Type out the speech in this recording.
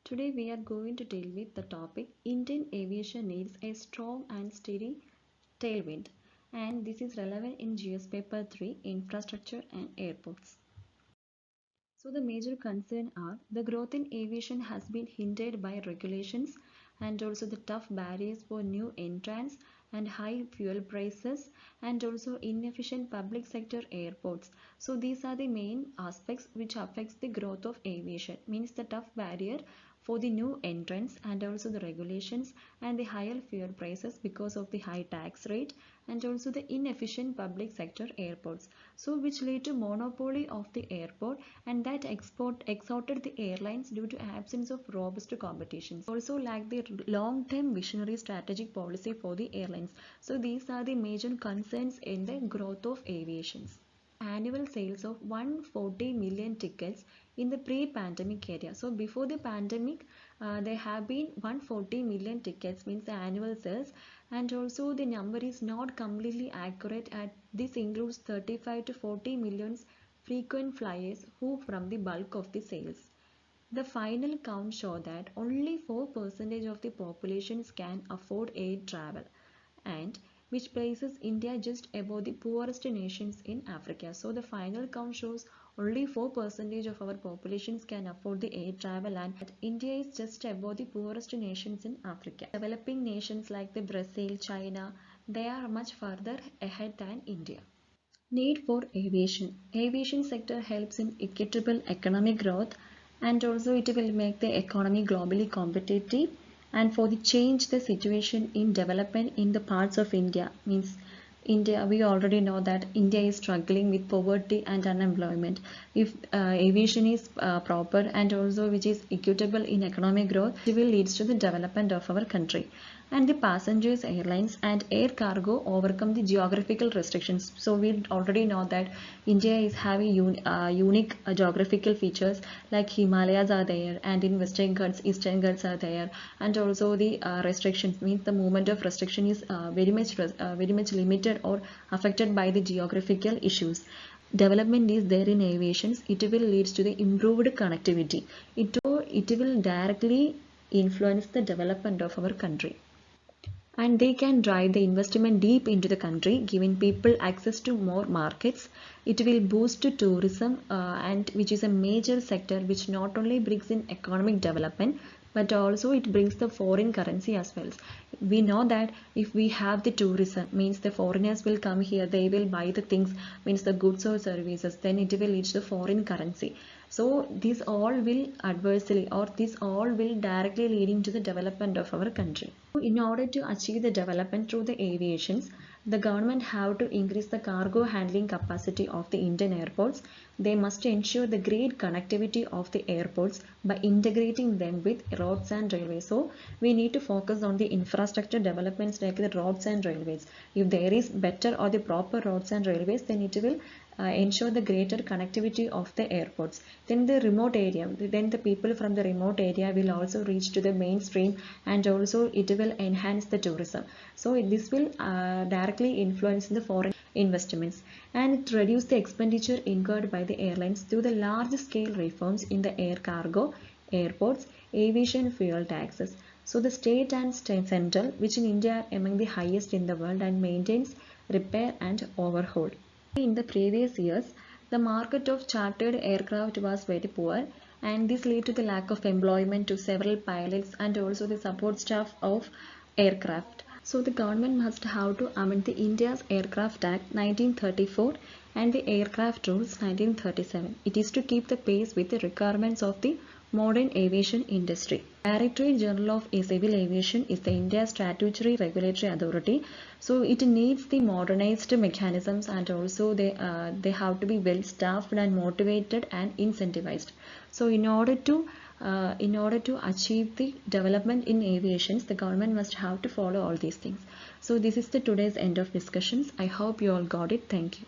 Today we are going to deal with the topic Indian aviation needs a strong and steady tailwind, and this is relevant in GS paper 3 infrastructure and airports. So the major concern are the growth in aviation has been hindered by regulations and also the tough barriers for new entrants and high fuel prices and also inefficient public sector airports. So these are the main aspects which affects the growth of aviation, means the tough barrier for the new entrants and also the regulations and the higher fuel prices because of the high tax rate and also the inefficient public sector airports, so which lead to monopoly of the airport and that exhausted the airlines due to absence of robust competitions. Also lack the long-term visionary strategic policy for the airlines. So these are the major concerns in the growth of aviation. Annual sales of 140 million tickets in the pre-pandemic area. So before the pandemic, there have been 140 million tickets, means the annual sales, and also the number is not completely accurate. This includes 35 to 40 million frequent flyers who from the bulk of the sales. The final count show that only 4% of the populations can afford air travel, and which places India just above the poorest nations in Africa. So the final count shows only 4% of our populations can afford the air travel, and India is just above the poorest nations in Africa. Developing nations like the Brazil, China, they are much further ahead than India. Need for aviation. Aviation sector helps in equitable economic growth and also it will make the economy globally competitive, and for the change the situation in development in the parts of India, means India, we already know that India is struggling with poverty and unemployment. If aviation is proper and also which is equitable in economic growth, it will lead to the development of our country. And the passengers, airlines and air cargo overcome the geographical restrictions. So we already know that India is having unique geographical features like Himalayas are there, and in Western Ghats, Eastern Ghats are there, and also the restrictions, means the movement of restriction is very much limited or affected by the geographical issues. Development is there in aviation, it will lead to the improved connectivity. It will directly influence the development of our country, and they can drive the investment deep into the country, giving people access to more markets. It will boost tourism, and which is a major sector which not only brings in economic development but also it brings the foreign currency as well. We know that if we have the tourism, means the foreigners will come here, they will buy the things, means the goods or services, then it will reach the foreign currency. So this all will adversely, or this all will directly leading to the development of our country. In order to achieve the development through the aviations, the government have to increase the cargo handling capacity of the Indian airports. They must ensure the great connectivity of the airports by integrating them with roads and railways. So we need to focus on the infrastructure developments like the roads and railways. If there is better or the proper roads and railways, then it will ensure the greater connectivity of the airports. Then the remote area, then the people from the remote area will also reach to the mainstream, and also it will enhance the tourism. So this will directly influence the foreign investments, and it reduce the expenditure incurred by the airlines through the large scale reforms in the air cargo, airports, aviation fuel taxes. So the state and central, which in India are among the highest in the world, and maintains, repair and overhaul. In the previous years, the market of chartered aircraft was very poor, and this led to the lack of employment to several pilots and also the support staff of aircraft. So the government must have to amend the India's Aircraft Act 1934 and the Aircraft Rules 1937. It is to keep the pace with the requirements of the modern aviation industry. Directorate General of Civil Aviation is the India's statutory regulatory authority. So it needs the modernized mechanisms, and also they have to be well staffed and motivated and incentivized. So in order to achieve the development in aviation, the government must have to follow all these things. So this is the today's end of discussions. I hope you all got it. Thank you.